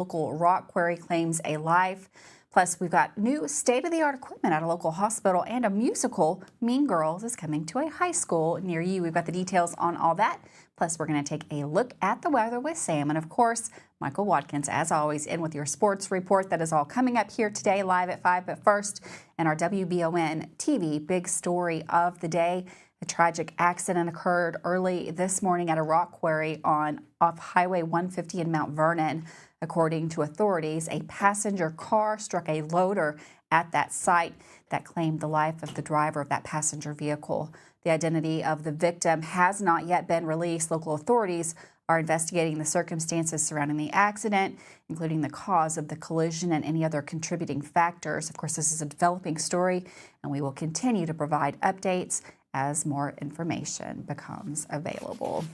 Local rock quarry claims a life. Plus, we've got new state-of-the-art equipment at a local hospital, and a musical, Mean Girls, is coming to a high school near you. We've got the details on all that. Plus, we're going to take a look at the weather with Sam. And of course, Michael Watkins, as always, in with your sports report. That is all coming up here today, live at 5. But first, in our WBON TV big story of the day, a tragic accident occurred early this morning at a rock quarry off Highway 150 in Mount Vernon. According to authorities, a passenger car struck a loader at that site that claimed the life of the driver of that passenger vehicle. The identity of the victim has not yet been released. Local authorities are investigating the circumstances surrounding the accident, including the cause of the collision and any other contributing factors. Of course, this is a developing story, and we will continue to provide updates as more information becomes available.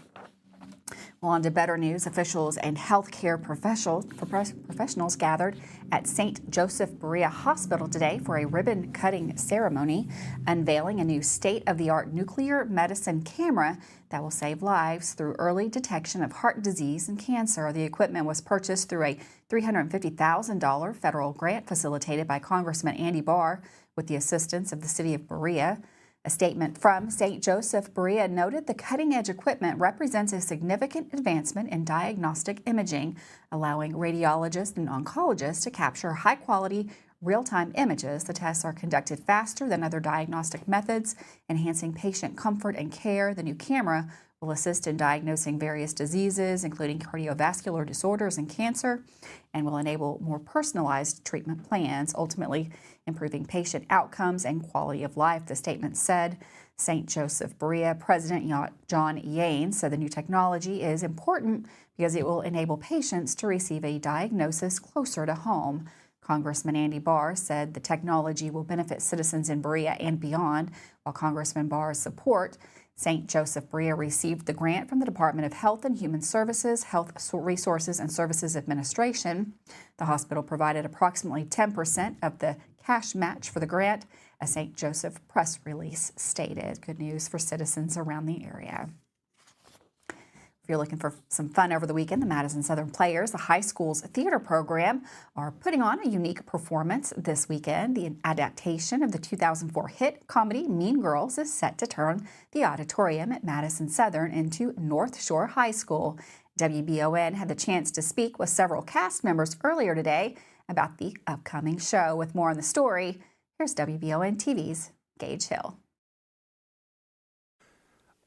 Well, on to better news. Officials and healthcare professionals gathered at St. Joseph Berea Hospital today for a ribbon-cutting ceremony, unveiling a new state-of-the-art nuclear medicine camera that will save lives through early detection of heart disease and cancer. The equipment was purchased through a $350,000 federal grant facilitated by Congressman Andy Barr with the assistance of the city of Berea. A statement from St. Joseph Berea noted the cutting-edge equipment represents a significant advancement in diagnostic imaging, allowing radiologists and oncologists to capture high-quality, real-time images. The tests are conducted faster than other diagnostic methods, enhancing patient comfort and care. The new camera will assist in diagnosing various diseases, including cardiovascular disorders and cancer, and will enable more personalized treatment plans, ultimately improving patient outcomes and quality of life, the statement said. St. Joseph Berea President John Yanes said the new technology is important because it will enable patients to receive a diagnosis closer to home. Congressman Andy Barr said the technology will benefit citizens in Berea and beyond. While Congressman Barr's support, St. Joseph Berea received the grant from the Department of Health and Human Services, Health Resources and Services Administration. The hospital provided approximately 10% of the cash match for the grant, a St. Joseph press release stated. Good news for citizens around the area. If you're looking for some fun over the weekend, the Madison Southern Players, the high school's theater program, are putting on a unique performance this weekend. The adaptation of the 2004 hit comedy Mean Girls is set to turn the auditorium at Madison Southern into North Shore High School. WBON had the chance to speak with several cast members earlier today about the upcoming show. With more on the story, here's WBON TV's Gage Hill.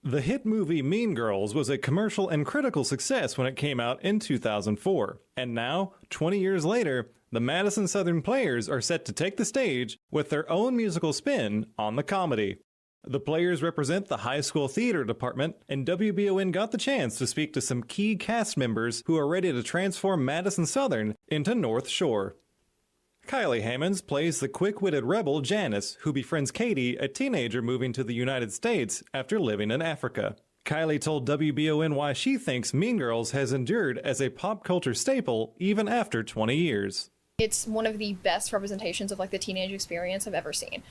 The hit movie Mean Girls was a commercial and critical success when it came out in 2004. And now, 20 years later, the Madison Southern Players are set to take the stage with their own musical spin on the comedy. The Players represent the high school theater department, and WBON got the chance to speak to some key cast members who are ready to transform Madison Southern into North Shore. Kylie Hammonds plays the quick-witted rebel Janice, who befriends Katie, a teenager moving to the United States after living in Africa. Kylie told WBON why she thinks Mean Girls has endured as a pop culture staple even after 20 years. It's one of the best representations of the teenage experience I've ever seen.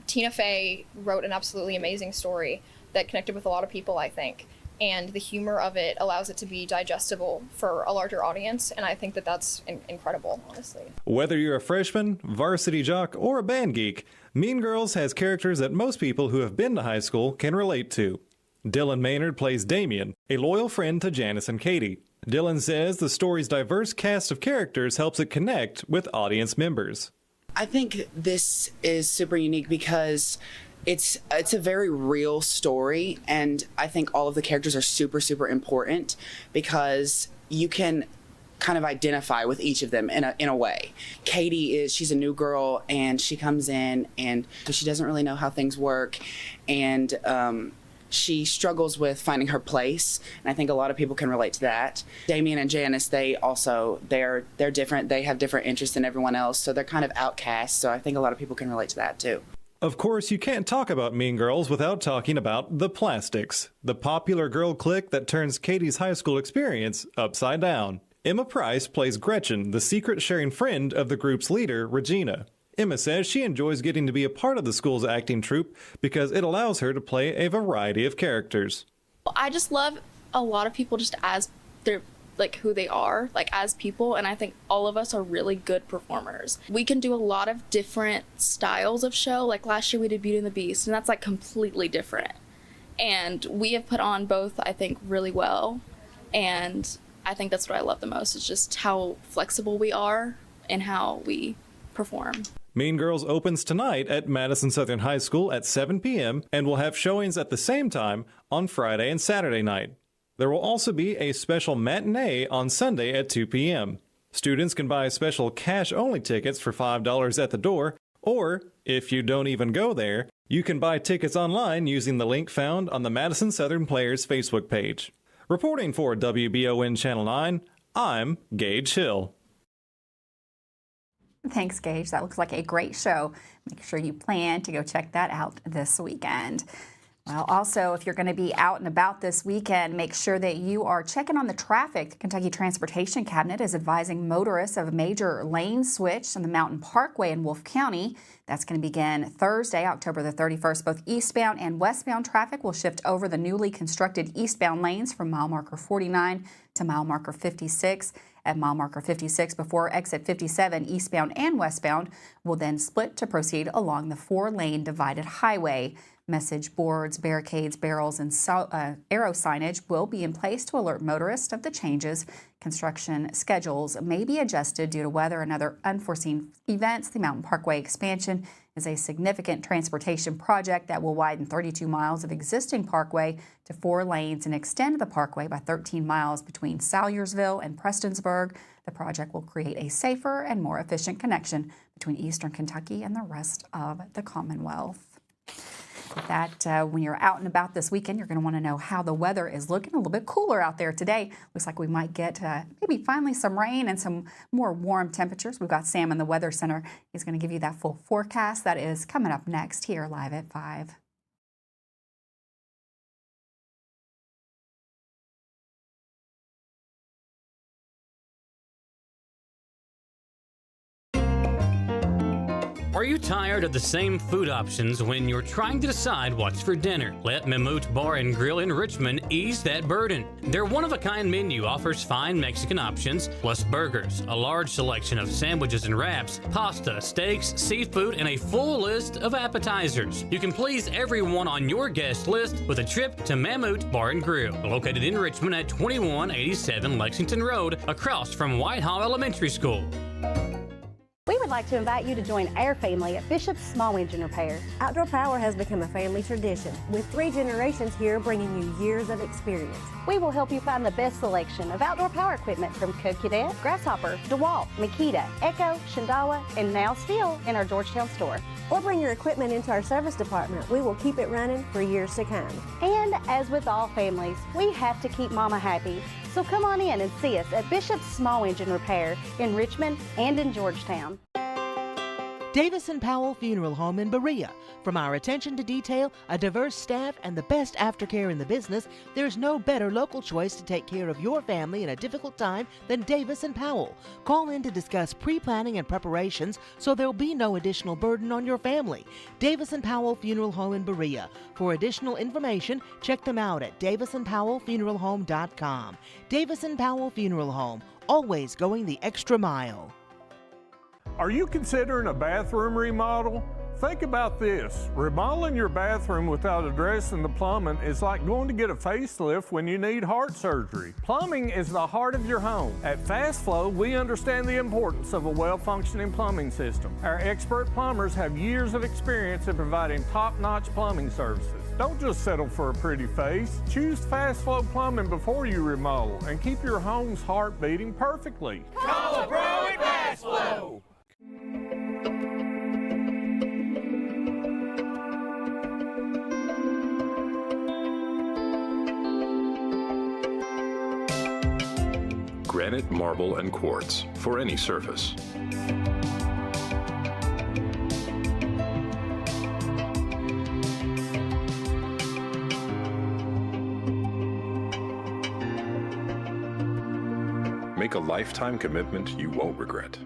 Tina Fey wrote an absolutely amazing story that connected with a lot of people, I think. And the humor of it allows it to be digestible for a larger audience, and I think that that's incredible, honestly. Whether you're a freshman, varsity jock, or a band geek, Mean Girls has characters that most people who have been to high school can relate to. Dylan Maynard plays Damien, a loyal friend to Janice and Katie. Dylan says the story's diverse cast of characters helps it connect with audience members. I think this is super unique because it's a very real story, and I think all of the characters are super, super important because you can kind of identify with each of them in a way. Katie she's a new girl, and she comes in and she doesn't really know how things work, and she struggles with finding her place, and I think a lot of people can relate to that. Damien and Janice, they're different. They have different interests than everyone else, so they're kind of outcasts, so I think a lot of people can relate to that too. Of course, you can't talk about Mean Girls without talking about the Plastics, the popular girl clique that turns Katie's high school experience upside down. Emma Price plays Gretchen, the secret-sharing friend of the group's leader, Regina. Emma says she enjoys getting to be a part of the school's acting troupe because it allows her to play a variety of characters. I just love a lot of people just as their like who they are like as people, and I think all of us are really good performers. We can do a lot of different styles of show. Like last year we did Beauty and the Beast, and that's like completely different, and we have put on both, I think, really well. And I think that's what I love the most, is just how flexible we are and how we perform. Mean Girls opens tonight at Madison Southern High School at 7 p.m. and will have showings at the same time on Friday and Saturday night. There will also be a special matinee on Sunday at 2 p.m. Students can buy special cash-only tickets for $5 at the door, or, if you don't even go there, you can buy tickets online using the link found on the Madison Southern Players Facebook page. Reporting for WBON Channel 9, I'm Gage Hill. Thanks, Gage. That looks like a great show. Make sure you plan to go check that out this weekend. Well, also, if you're going to be out and about this weekend, make sure that you are checking on the traffic. The Kentucky Transportation Cabinet is advising motorists of a major lane switch on the Mountain Parkway in Wolfe County. That's going to begin Thursday, October the 31st. Both eastbound and westbound traffic will shift over the newly constructed eastbound lanes from mile marker 49 to mile marker 56. At mile marker 56 before exit 57, eastbound and westbound will then split to proceed along the 4-lane divided highway. Message boards, barricades, barrels, and arrow signage will be in place to alert motorists of the changes. Construction schedules may be adjusted due to weather and other unforeseen events. The Mountain Parkway expansion is a significant transportation project that will widen 32 miles of existing parkway to 4 lanes and extend the parkway by 13 miles between Salyersville and Prestonsburg. The project will create a safer and more efficient connection between eastern Kentucky and the rest of the Commonwealth. With that, when you're out and about this weekend, you're going to want to know how the weather is looking. A little bit cooler out there today. Looks like we might get maybe finally some rain and some more warm temperatures. We've got Sam in the Weather Center. He's going to give you that full forecast. That is coming up next here live at 5. Are you tired of the same food options when you're trying to decide what's for dinner? Let Mammut Bar and Grill in Richmond ease that burden. Their one-of-a-kind menu offers fine Mexican options, plus burgers, a large selection of sandwiches and wraps, pasta, steaks, seafood, and a full list of appetizers. You can please everyone on your guest list with a trip to Mammut Bar and Grill, located in Richmond at 2187 Lexington Road, across from Whitehall Elementary School. We would like to invite you to join our family at Bishop's Small Engine Repair. Outdoor Power has become a family tradition, with 3 generations here bringing you years of experience. We will help you find the best selection of outdoor power equipment from Co-Cadet, Grasshopper, DeWalt, Makita, Echo, Shindawa, and now still in our Georgetown store. Or bring your equipment into our service department. We will keep it running for years to come. And as with all families, we have to keep Mama happy. So come on in and see us at Bishop's Small Engine Repair in Richmond and in Georgetown. Davis & Powell Funeral Home in Berea. From our attention to detail, a diverse staff, and the best aftercare in the business, there's no better local choice to take care of your family in a difficult time than Davis & Powell. Call in to discuss pre-planning and preparations so there'll be no additional burden on your family. Davis & Powell Funeral Home in Berea. For additional information, check them out at davisandpowellfuneralhome.com. Davis & Powell Funeral Home, always going the extra mile. Are you considering a bathroom remodel? Think about this. Remodeling your bathroom without addressing the plumbing is like going to get a facelift when you need heart surgery. Plumbing is the heart of your home. At Fast Flow, we understand the importance of a well-functioning plumbing system. Our expert plumbers have years of experience in providing top-notch plumbing services. Don't just settle for a pretty face. Choose Fast Flow Plumbing before you remodel and keep your home's heart beating perfectly. Call a pro at Fast Flow! Granite, marble, and quartz for any surface. Make a lifetime commitment you won't regret.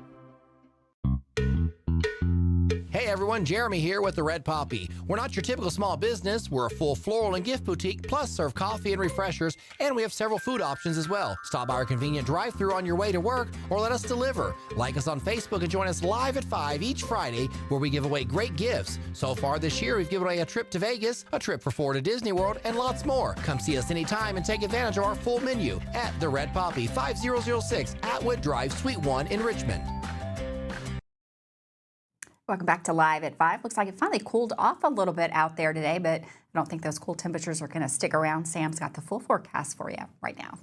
Hey everyone, Jeremy here with the Red Poppy. We're not your typical small business. We're a full floral and gift boutique, plus serve coffee and refreshers, and we have several food options as well. Stop by our convenient drive-thru on your way to work or let us deliver. Like us on Facebook and join us live at 5 each Friday where we give away great gifts. So far this year, we've given away a trip to Vegas, a trip for 4 to Disney World, and lots more. Come see us anytime and take advantage of our full menu at the Red Poppy, 5006 Atwood Drive, Suite 1 in Richmond. Welcome back to Live at 5. Looks like it finally cooled off a little bit out there today, but I don't think those cool temperatures are going to stick around. Sam's got the full forecast for you right now.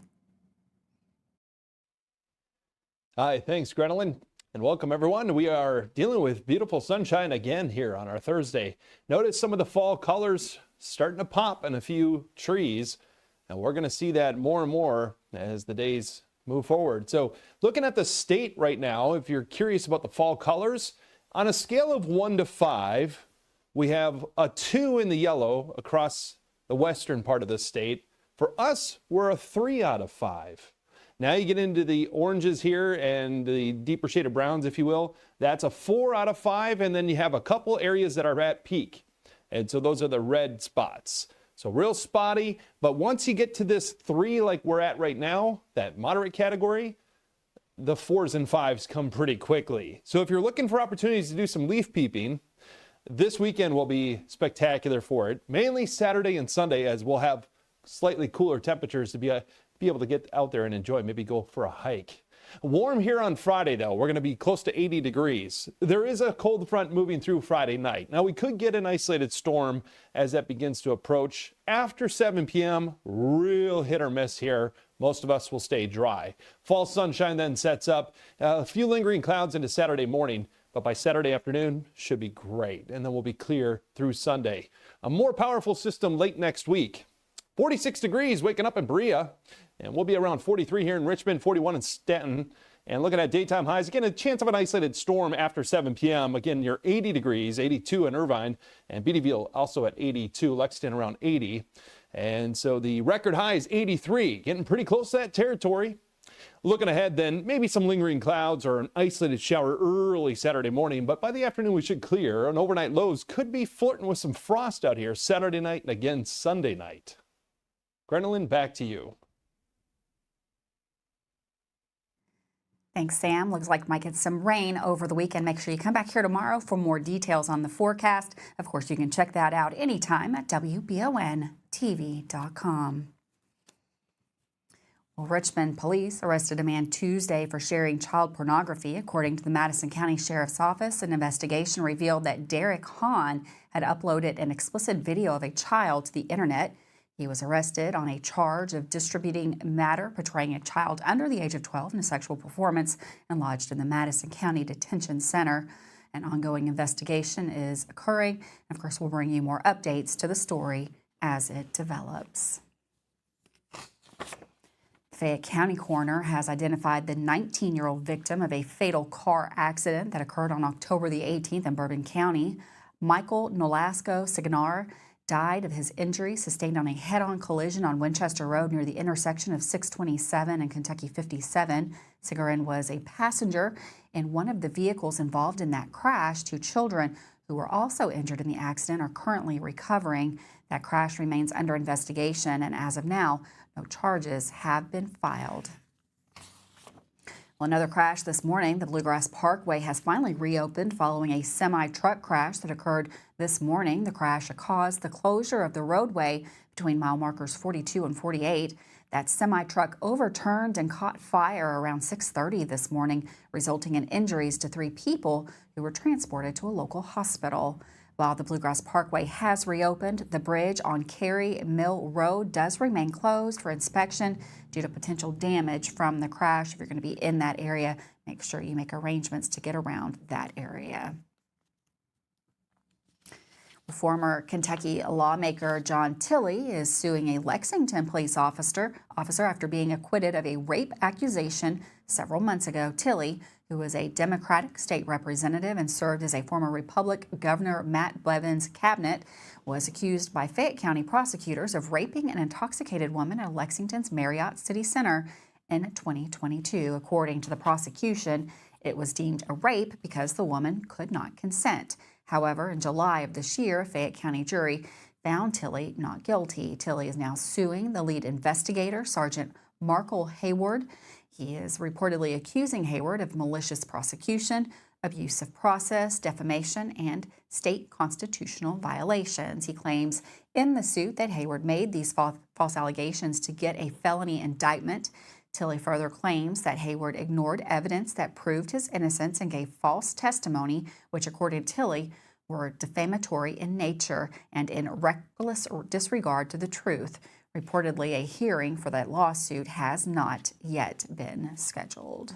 Hi, thanks, Grenelyn, and welcome everyone. We are dealing with beautiful sunshine again here on our Thursday. Notice some of the fall colors starting to pop in a few trees, and we're going to see that more and more as the days move forward. So looking at the state right now, if you're curious about the fall colors, on a scale of 1 to 5, we have a 2 in the yellow across the western part of the state. For us, we're a 3 out of 5. Now you get into the oranges here and the deeper shade of browns, if you will. That's a 4 out of 5, and then you have a couple areas that are at peak. And so those are the red spots. So real spotty, but once you get to this 3 like we're at right now, that moderate category, the 4s and 5s come pretty quickly. So if you're looking for opportunities to do some leaf peeping, this weekend will be spectacular for it. Mainly Saturday and Sunday, as we'll have slightly cooler temperatures to be able to get out there and enjoy, maybe go for a hike. Warm here on Friday, though. We're going to be close to 80 degrees. There is a cold front moving through Friday night. Now, we could get an isolated storm as that begins to approach. After 7 p.m., real hit or miss here. Most of us will stay dry. Fall sunshine then sets up. A few lingering clouds into Saturday morning, but by Saturday afternoon, should be great. And then we'll be clear through Sunday. A more powerful system late next week. 46 degrees waking up in Berea, and we'll be around 43 here in Richmond, 41 in Stanton. And looking at daytime highs, again, a chance of an isolated storm after 7 p.m. Again, you're 80 degrees, 82 in Irvine, and Beattyville also at 82, Lexington around 80. And so the record high is 83, getting pretty close to that territory. Looking ahead then, maybe some lingering clouds or an isolated shower early Saturday morning, but by the afternoon we should clear. And overnight lows could be flirting with some frost out here Saturday night and again Sunday night. Grenelyn, back to you. Thanks, Sam. Looks like we might get some rain over the weekend. Make sure you come back here tomorrow for more details on the forecast. Of course, you can check that out anytime at WBONTV.com. Well, Richmond Police arrested a man Tuesday for sharing child pornography. According to the Madison County Sheriff's Office, an investigation revealed that Derek Hahn had uploaded an explicit video of a child to the internet. He was arrested on a charge of distributing matter portraying a child under the age of 12 in a sexual performance and lodged in the Madison County Detention Center. An ongoing investigation is occurring. Of course, we'll bring you more updates to the story as it develops. The Fayette County coroner has identified the 19-year-old victim of a fatal car accident that occurred on October the 18th in Bourbon County. Michael Nolasco Signar died of his injuries sustained on a head-on collision on Winchester Road near the intersection of 627 and Kentucky 57. Sigarin was a passenger in one of the vehicles involved in that crash. 2 children who were also injured in the accident are currently recovering. That crash remains under investigation, and as of now, no charges have been filed. Well, another crash this morning. The Bluegrass Parkway has finally reopened following a semi-truck crash that occurred this morning. The crash caused the closure of the roadway between mile markers 42 and 48. That semi-truck overturned and caught fire around 6:30 this morning, resulting in injuries to 3 people who were transported to a local hospital. While the Bluegrass Parkway has reopened, the bridge on Cary Mill Road does remain closed for inspection due to potential damage from the crash. If you're going to be in that area, make sure you make arrangements to get around that area. Former Kentucky lawmaker John Tilley is suing a Lexington police officer after being acquitted of a rape accusation several months ago. Tilley, who was a Democratic state representative and served as a former Republican Governor Matt Bevin's cabinet, was accused by Fayette County prosecutors of raping an intoxicated woman at Lexington's Marriott City Center in 2022. According to the prosecution, It was deemed a rape because the woman could not consent. However, in July of this year, a Fayette County jury found Tilly not guilty. Tilly is now suing the lead investigator, Sergeant Markle Hayward. He is reportedly accusing Hayward of malicious prosecution, abuse of process, defamation, and state constitutional violations. He claims in the suit that Hayward made these false allegations to get a felony indictment. Tilly further claims that Hayward ignored evidence that proved his innocence and gave false testimony, which, according to Tilly, were defamatory in nature and in reckless disregard to the truth. Reportedly, a hearing for that lawsuit has not yet been scheduled.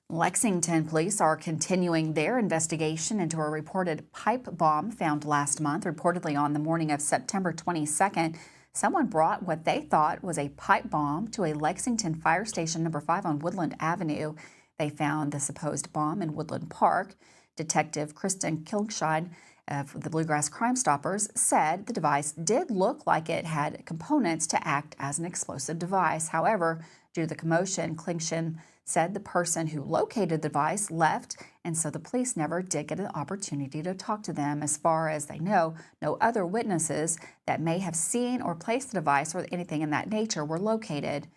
Lexington Police are continuing their investigation into a reported pipe bomb found last month. Reportedly on the morning of September 22nd, someone brought what they thought was a pipe bomb to a Lexington Fire Station number 5 on Woodland Avenue. They found the supposed bomb in Woodland Park. Detective Kristen Kilshine of the Bluegrass Crime Stoppers said the device did look like it had components to act as an explosive device. However, due to the commotion, Kilshine said the person who located the device left, and so the police never did get an opportunity to talk to them. As far as they know, no other witnesses that may have seen or placed the device or anything in that nature were located.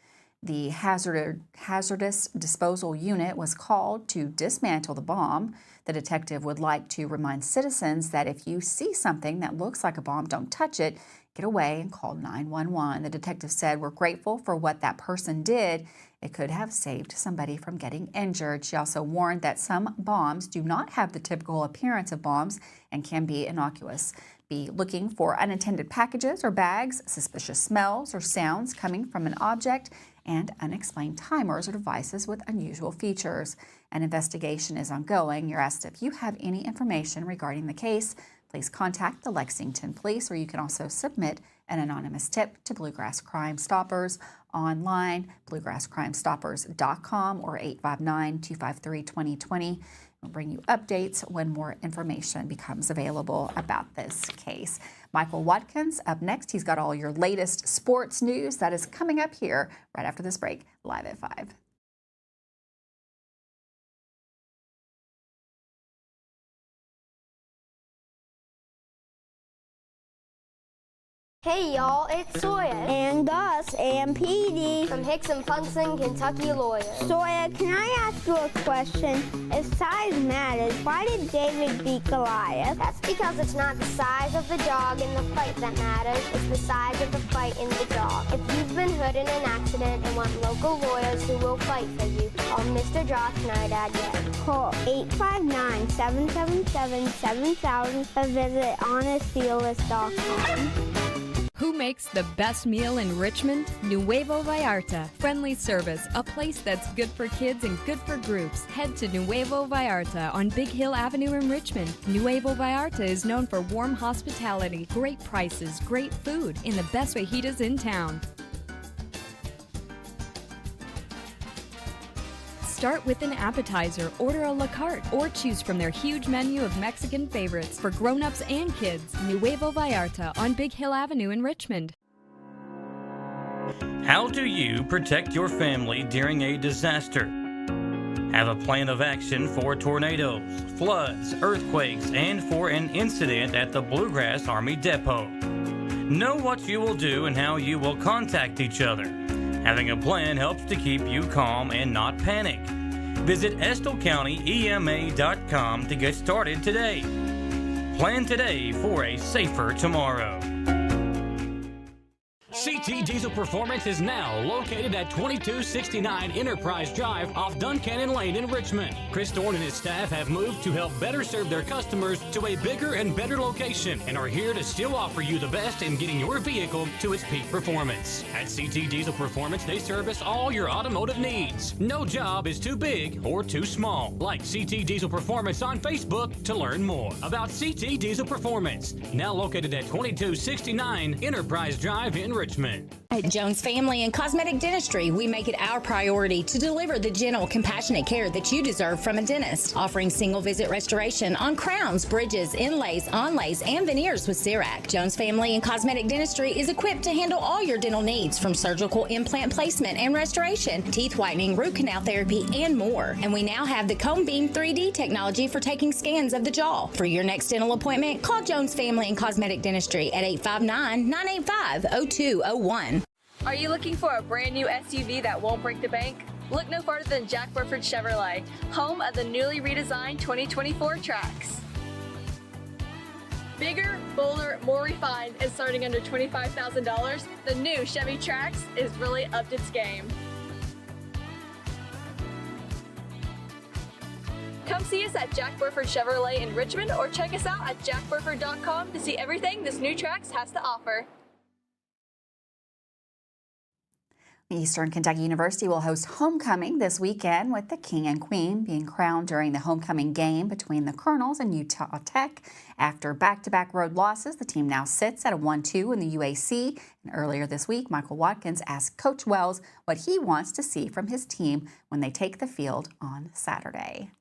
The hazardous disposal unit was called to dismantle the bomb. The detective would like to remind citizens that if you see something that looks like a bomb, don't touch it. Get away and call 911. The detective said, "We're grateful for what that person did. It could have saved somebody from getting injured." She also warned that some bombs do not have the typical appearance of bombs and can be innocuous. Be looking for unintended packages or bags, suspicious smells or sounds coming from an object, and unexplained timers or devices with unusual features. An investigation is ongoing. You're asked if you have any information regarding the case. Please contact the Lexington Police, or you can also submit an anonymous tip to Bluegrass Crime Stoppers online, bluegrasscrimestoppers.com, or 859-253-2020. We'll bring you updates when more information becomes available about this case. Michael Watkins up next. He's got all your latest sports news that is coming up here right after this break, live at 5. Hey y'all, it's Sawyer. And Gus and Petey. From Hicks and Punson, Kentucky lawyers. Sawyer, can I ask you a question? If size matters, why did David beat Goliath? That's because it's not the size of the dog in the fight that matters, it's the size of the fight in the dog. If you've been hurt in an accident and want local lawyers who will fight for you, call Mr. Josh Nerdad again. Call 859-777-7000 or visit honestdealers.com. Who makes the best meal in Richmond? Nuevo Vallarta. Friendly service, a place that's good for kids and good for groups. Head to Nuevo Vallarta on Big Hill Avenue in Richmond. Nuevo Vallarta is known for warm hospitality, great prices, great food, and the best fajitas in town. Start with an appetizer, order a la carte, or choose from their huge menu of Mexican favorites for grown-ups and kids. Nuevo Vallarta on Big Hill Avenue in Richmond. How do you protect your family during a disaster? Have a plan of action for tornadoes, floods, earthquakes, and for an incident at the Bluegrass Army Depot. Know what you will do and how you will contact each other. Having a plan helps to keep you calm and not panic. Visit EstleCountyEMA.com to get started today. Plan today for a safer tomorrow. CT Diesel Performance is now located at 2269 Enterprise Drive off Duncannon Lane in Richmond. Chris Thorne and his staff have moved to help better serve their customers to a bigger and better location and are here to still offer you the best in getting your vehicle to its peak performance. At CT Diesel Performance, they service all your automotive needs. No job is too big or too small. Like CT Diesel Performance on Facebook to learn more about CT Diesel Performance. Now located at 2269 Enterprise Drive in Richmond. At Jones Family and Cosmetic Dentistry, we make it our priority to deliver the gentle, compassionate care that you deserve from a dentist, offering single-visit restoration on crowns, bridges, inlays, onlays, and veneers with CERAC. Jones Family and Cosmetic Dentistry is equipped to handle all your dental needs, from surgical implant placement and restoration, teeth whitening, root canal therapy, and more. And we now have the Cone Beam 3D technology for taking scans of the jaw. For your next dental appointment, call Jones Family and Cosmetic Dentistry at 859-985-0201. Are you looking for a brand new SUV that won't break the bank? Look no farther than Jack Burford Chevrolet, home of the newly redesigned 2024 Trax. Bigger, bolder, more refined, and starting under $25,000, the new Chevy Trax is really upped its game. Come see us at Jack Burford Chevrolet in Richmond, or check us out at jackburford.com to see everything this new Trax has to offer. Eastern Kentucky University will host homecoming this weekend, with the king and queen being crowned during the homecoming game between the Colonels and Utah Tech. After back-to-back road losses, the team now sits at a 1-2 in the UAC. And earlier this week, Michael Watkins asked Coach Wells what he wants to see from his team when they take the field on Saturday.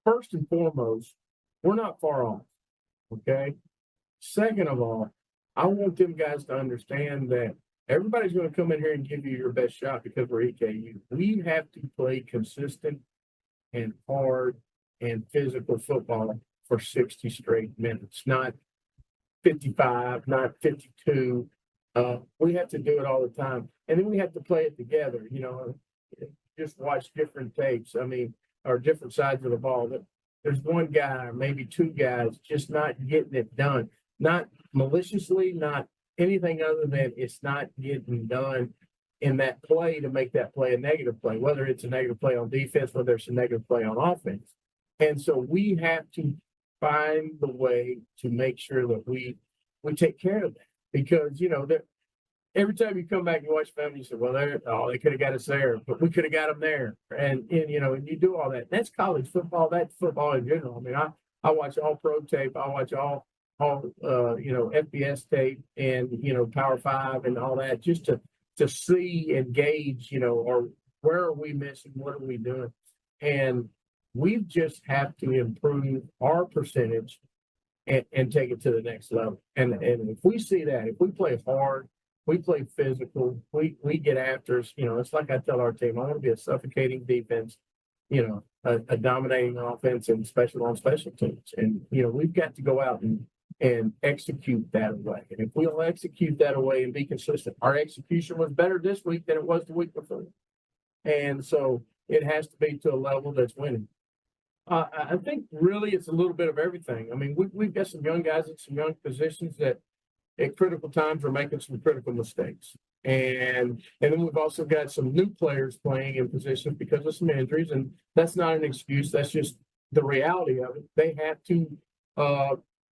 First and foremost, we're not far off, okay? Second of all, I want them guys to understand that everybody's going to come in here and give you your best shot because we're EKU. We have to play consistent and hard and physical football for 60 straight minutes, not 55, not 52. We have to do it all the time. And then we have to play it together, just watch different tapes, or different sides of the ball. There's one guy or maybe two guys just not getting it done, not maliciously, not anything other than it's not getting done in that play to make that play a negative play, whether it's a negative play on defense, whether it's a negative play on offense. And so we have to find the way to make sure that we take care of that, because, every time you come back and watch film, you say, well, they could have got us there, but we could have got them there. And you do all that. That's college football. That's football in general. I watch all pro tape. I watch all FBS tape and, Power 5 and all that, just to see and gauge, or where are we missing? What are we doing? And we just have to improve our percentage and take it to the next level. And if we see that, if we play hard, we play physical, we get after us, it's like I tell our team, I want to be a suffocating defense, a dominating offense and special on special teams. And, we've got to go out and execute that away. And if we'll execute that away and be consistent, our execution was better this week than it was the week before. And so it has to be to a level that's winning. I think really it's a little bit of everything. We've got some young guys in some young positions that at critical times are making some critical mistakes. And then we've also got some new players playing in positions because of some injuries. And that's not an excuse. That's just the reality of it. They have to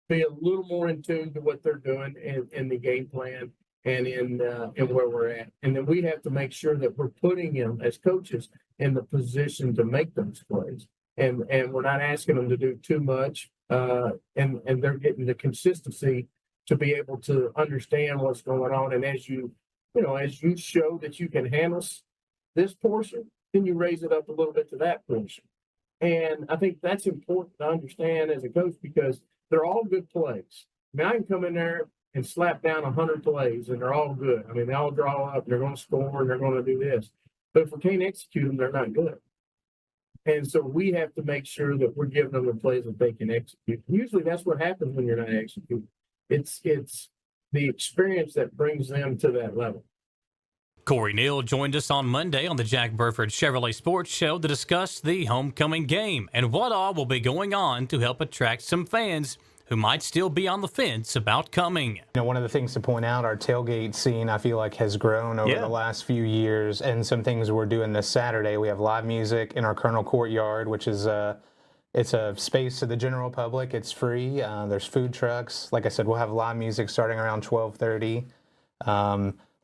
be a little more in tune to what they're doing in the game plan and in where we're at. And then we have to make sure that we're putting them as coaches in the position to make those plays. And we're not asking them to do too much. And they're getting the consistency to be able to understand what's going on. And as you show that you can handle this portion, then you raise it up a little bit to that portion. And I think that's important to understand as a coach, because they're all good plays. I can come in there and slap down 100 plays and they're all good. They all draw up and they're going to score and they're going to do this. But if we can't execute them, they're not good. And so we have to make sure that we're giving them the plays that they can execute. Usually that's what happens when you're not executing. It's the experience that brings them to that level. Corey Neal joined us on Monday on the Jack Burford Chevrolet Sports Show to discuss the homecoming game and what all will be going on to help attract some fans who might still be on the fence about coming. One of the things to point out, our tailgate scene, I feel like, has grown over the last few years, and some things we're doing this Saturday. We have live music in our Colonel Courtyard, which is it's a space to the general public. It's free. There's food trucks. Like I said, we'll have live music starting around 12:30.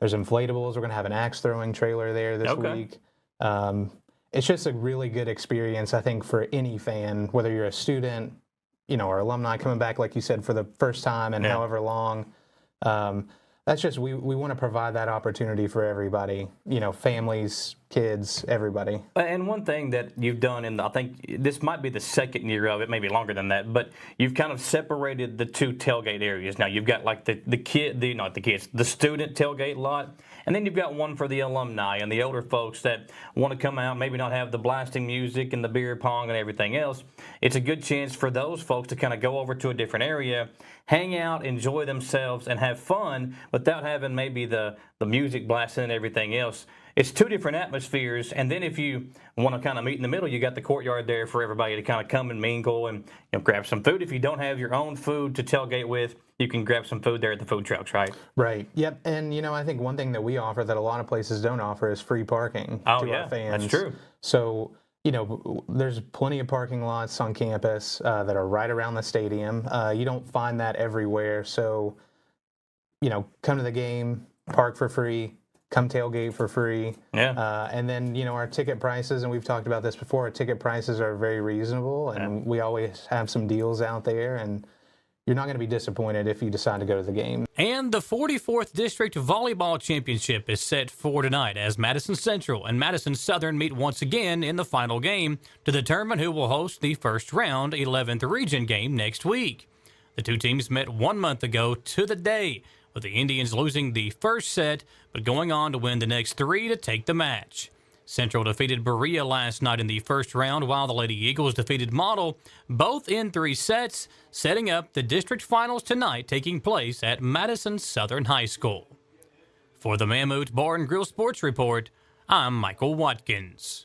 There's inflatables. We're going to have an axe throwing trailer there this week. It's just a really good experience, I think, for any fan, whether you're a student, or alumni coming back, like you said, for the first time in however long. That's just, we want to provide that opportunity for everybody, you know, families, kids, everybody. And one thing that you've done, I think this might be the second year of it, maybe longer than that, but you've kind of separated the two tailgate areas. Now you've got like the student tailgate lot, and then you've got one for the alumni and the older folks that want to come out, maybe not have the blasting music and the beer pong and everything else. It's a good chance for those folks to kind of go over to a different area, hang out, enjoy themselves, and have fun without having maybe the music blasting and everything else. It's two different atmospheres, and then if you want to kind of meet in the middle, you got the courtyard there for everybody to kind of come and mingle and grab some food. If you don't have your own food to tailgate with, you can grab some food there at the food trucks, right? Right. Yep. And I think one thing that we offer that a lot of places don't offer is free parking to our fans. That's true. So there's plenty of parking lots on campus that are right around the stadium. You don't find that everywhere. So come to the game, park for free. Come tailgate for free. Yeah. And then, our ticket prices, and we've talked about this before, our ticket prices are very reasonable, and we always have some deals out there, and you're not going to be disappointed if you decide to go to the game. And the 44th District Volleyball Championship is set for tonight as Madison Central and Madison Southern meet once again in the final game to determine who will host the first round 11th region game next week. The two teams met 1 month ago to the day, with the Indians losing the first set, but going on to win the next 3 to take the match. Central defeated Berea last night in the first round, while the Lady Eagles defeated Model, both in 3 sets, setting up the district finals tonight taking place at Madison Southern High School. For the Mammoth Bar and Grill Sports Report, I'm Michael Watkins.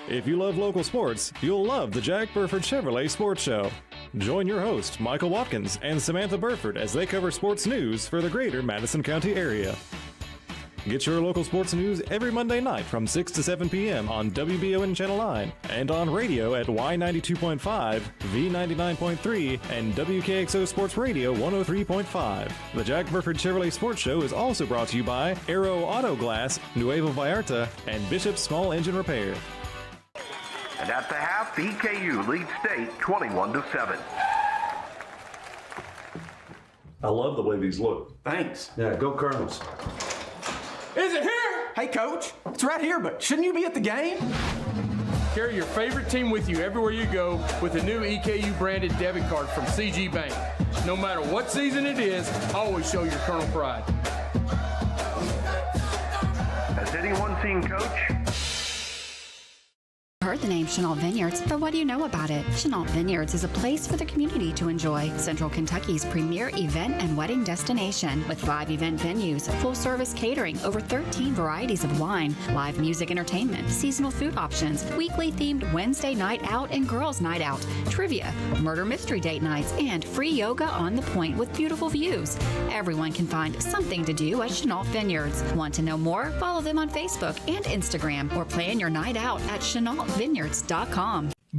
If you love local sports, you'll love the Jack Burford Chevrolet Sports Show. Join your host, Michael Watkins, and Samantha Burford as they cover sports news for the greater Madison County area. Get your local sports news every Monday night from 6 to 7 p.m. on WBON Channel 9 and on radio at Y92.5, V99.3, and WKXO Sports Radio 103.5. The Jack Burford Chevrolet Sports Show is also brought to you by Aero Auto Glass, Nuevo Vallarta, and Bishop's Small Engine Repair. And at the half, EKU leads state 21-7. I love the way these look. Thanks. Yeah, go Colonels. Is it here? Hey, Coach. It's right here, but shouldn't you be at the game? Carry your favorite team with you everywhere you go with the new EKU branded debit card from CG Bank. No matter what season it is, always show your Colonel pride. Has anyone seen Coach? Heard the name Chenault Vineyards, but what do you know about it? Chenault Vineyards is a place for the community to enjoy. Central Kentucky's premier event and wedding destination with 5 event venues, full-service catering, over 13 varieties of wine, live music entertainment, seasonal food options, weekly themed Wednesday night out and girls night out, trivia, murder mystery date nights, and free yoga on the point with beautiful views. Everyone can find something to do at Chenault Vineyards. Want to know more? Follow them on Facebook and Instagram or plan your night out at ChenaultVineyards.com.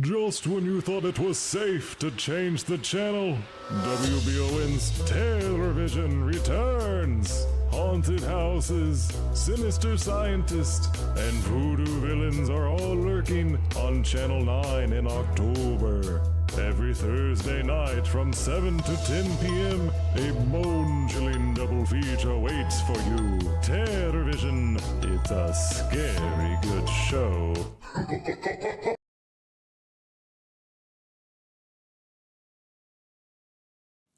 Just when you thought it was safe to change the channel, WBON's Terrorvision returns. Haunted houses, sinister scientists, and voodoo villains are all lurking on Channel 9 in October. Every Thursday night from 7 to 10 p.m., a bone-chilling double feature waits for you. Terrorvision, it's a scary good show.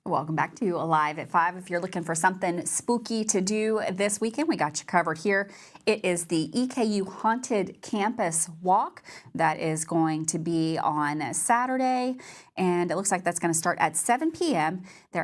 Welcome back to Alive at 5. If you're looking for something spooky to do this weekend, we got you covered here. It is the EKU Haunted Campus Walk that is going to be on Saturday, and it looks like that's going to start at 7 p.m. They're